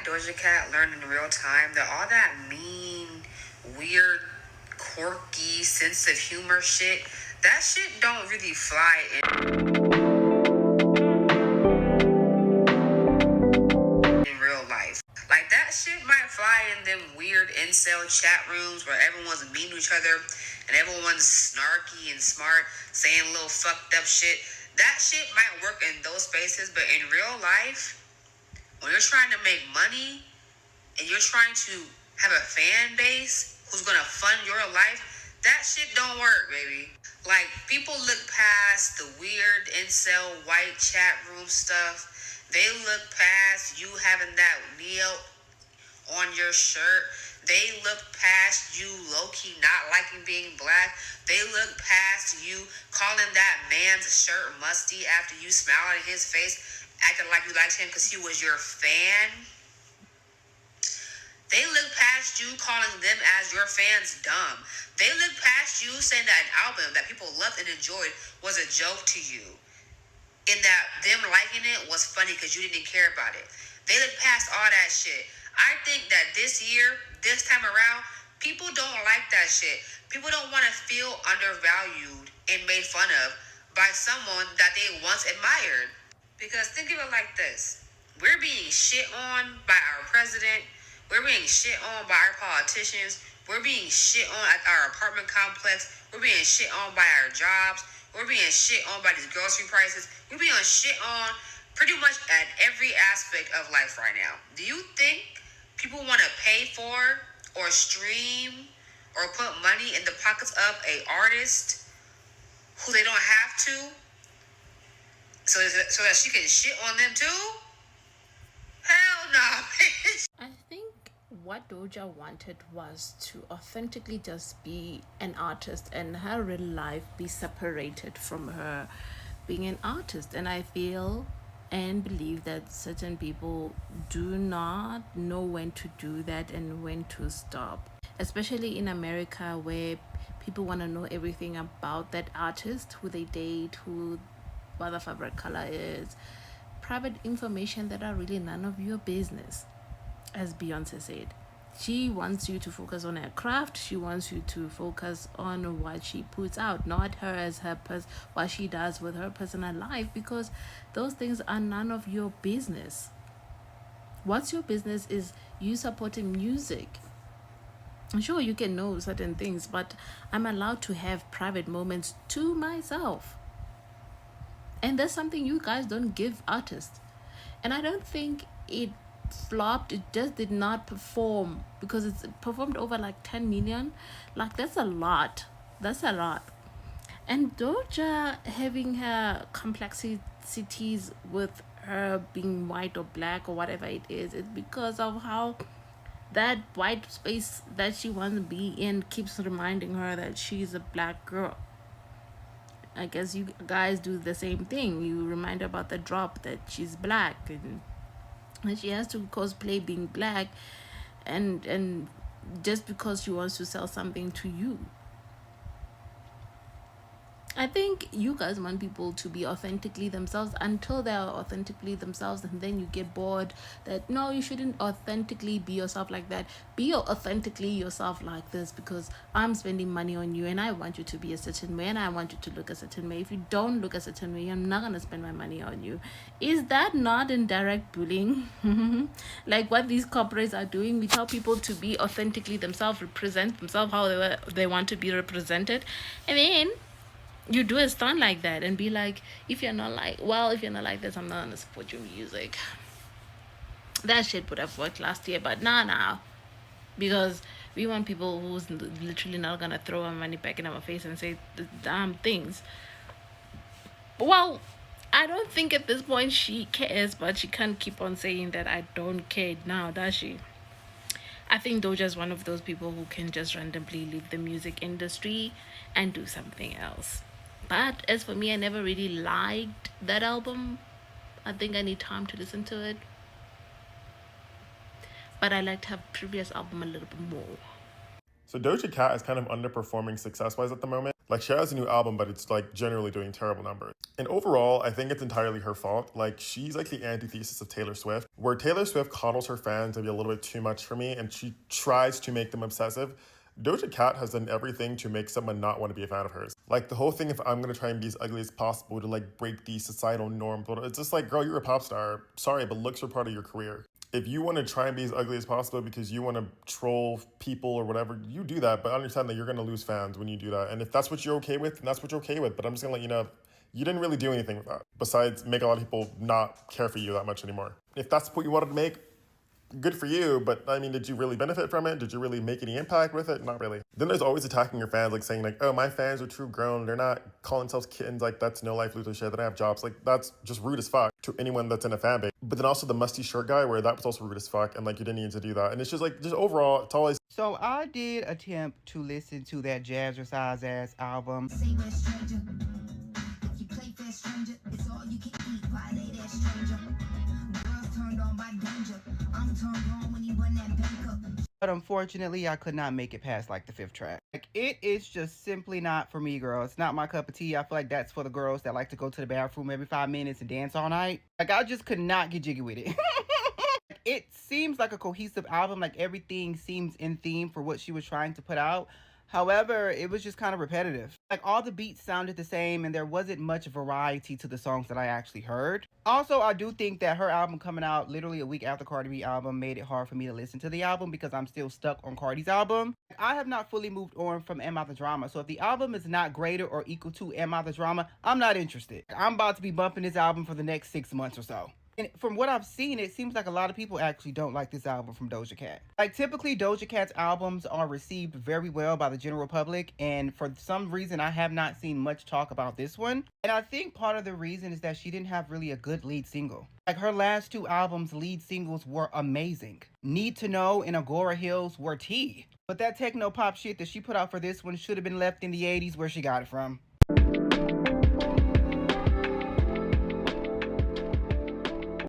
Doja Cat learned in real time that all that mean, weird, quirky, sense of humor shit, that shit don't really fly in real life. Like, that shit might fly in them weird incel chat rooms where everyone's mean to each other and everyone's snarky and smart, saying little fucked up shit. That shit might work in those spaces, but in real life, when you're trying to make money and you're trying to have a fan base who's gonna fund your life, that shit don't work, baby. Like, people look past the weird incel white chat room stuff. They look past you having that Neo on your shirt. They look past you low-key not liking being black. They look past you calling that man's shirt musty after you smiled in his face, acting like you liked him because he was your fan. They look past you calling them as your fans dumb. They look past you saying that an album that people loved and enjoyed was a joke to you, and that them liking it was funny because you didn't care about it. They look past all that shit. I think that this year, this time around, people don't like that shit. People don't want to feel undervalued and made fun of by someone that they once admired. Because think of it like this. We're being shit on by our president. We're being shit on by our politicians. We're being shit on at our apartment complex. We're being shit on by our jobs. We're being shit on by these grocery prices. We're being shit on pretty much at every aspect of life right now. Do you think people want to pay for or stream or put money in the pockets of a artist who they don't have to, so that she can shit on them too? Hell no, bitch. I think what Doja wanted was to authentically just be an artist and her real life be separated from her being an artist. And I feel and believe that certain people do not know when to do that and when to stop, especially in America, where people want to know everything about that artist, who they date, who what the favorite color is, private information that are really none of your business. As Beyonce said, she wants you to focus on her craft. She wants you to focus on what she puts out, not her as what she does with her personal life, because those things are none of your business. What's your business is you supporting music. I'm sure you can know certain things, but I'm allowed to have private moments to myself. And that's something you guys don't give artists. And I don't think it flopped. It just did not perform, because it's performed over like 10 million. Like, that's a lot. And Doja having her complexities with her being white or black or whatever it is because of how that white space that she wants to be in keeps reminding her that she's a black girl. I guess you guys do the same thing. You remind her about the drop that she's black, and she has to cosplay being black, and just because she wants to sell something to you. I think you guys want people to be authentically themselves until they are authentically themselves, and then you get bored that no, you shouldn't authentically be yourself like that. Be authentically yourself like this, because I'm spending money on you and I want you to be a certain way and I want you to look a certain way. If you don't look a certain way, I'm not gonna spend my money on you. Is that not indirect bullying? Like what these corporates are doing. We tell people to be authentically themselves, represent themselves how they want to be represented, and then you do a stunt like that and be like, if you're not like this, I'm not gonna support your music. That shit would have worked last year, but now, because we want people who's literally not gonna throw our money back in our face and say the damn things. Well, I don't think at this point she cares, but she can't keep on saying that I don't care now, does she? I think Doja's one of those people who can just randomly leave the music industry and do something else. But as for me, I never really liked that album. I think I need time to listen to it. But I liked her previous album a little bit more. So Doja Cat is kind of underperforming success-wise at the moment. Like, she has a new album, but it's like generally doing terrible numbers. And overall, I think it's entirely her fault. Like, she's like the antithesis of Taylor Swift, where Taylor Swift coddles her fans maybe a little bit too much for me, and she tries to make them obsessive. Doja Cat has done everything to make someone not want to be a fan of hers. Like, the whole thing, if I'm gonna try and be as ugly as possible to like break these societal norms, it's just like, girl, you're a pop star. Sorry, but looks are part of your career. If you want to try and be as ugly as possible because you want to troll people or whatever, you do that, but understand that you're going to lose fans when you do that. And if that's what you're okay with, then that's what you're okay with. But I'm just going to let you know, you didn't really do anything with that besides make a lot of people not care for you that much anymore. If that's what you wanted to make, good for you, but I mean, did you really benefit from it? Did you really make any impact with it? Not really. Then there's always attacking your fans, like saying like, oh, my fans are true grown. They're not calling themselves kittens. Like, that's no life loser shit. They don't have jobs. Like, that's just rude as fuck to anyone that's in a fan base. But then also the musty shirt guy, where that was also rude as fuck, and like, you didn't need to do that. And it's just like, just overall, it's always. So I did attempt to listen to that Jazzercise ass album. But unfortunately, I could not make it past like the 5th track. Like, it is just simply not for me, girl. It's not my cup of tea. I feel like that's for the girls that like to go to the bathroom every 5 minutes and dance all night. Like, I just could not get jiggy with it. It seems like a cohesive album. Like, everything seems in theme for what she was trying to put out. However, it was just kind of repetitive. Like, all the beats sounded the same and there wasn't much variety to the songs that I actually heard. Also, I do think that her album coming out literally a week after Cardi B album made it hard for me to listen to the album because I'm still stuck on Cardi's album. I have not fully moved on from Am I the Drama, so if the album is not greater or equal to Am I the Drama, I'm not interested. I'm about to be bumping this album for the next 6 months or so. And from what I've seen, it seems like a lot of people actually don't like this album from Doja Cat. Like, typically, Doja Cat's albums are received very well by the general public, and for some reason, I have not seen much talk about this one. And I think part of the reason is that she didn't have really a good lead single. Like, her last 2 albums' lead singles were amazing. Need to Know and Agora Hills were tea. But that techno pop shit that she put out for this one should have been left in the 80s where she got it from.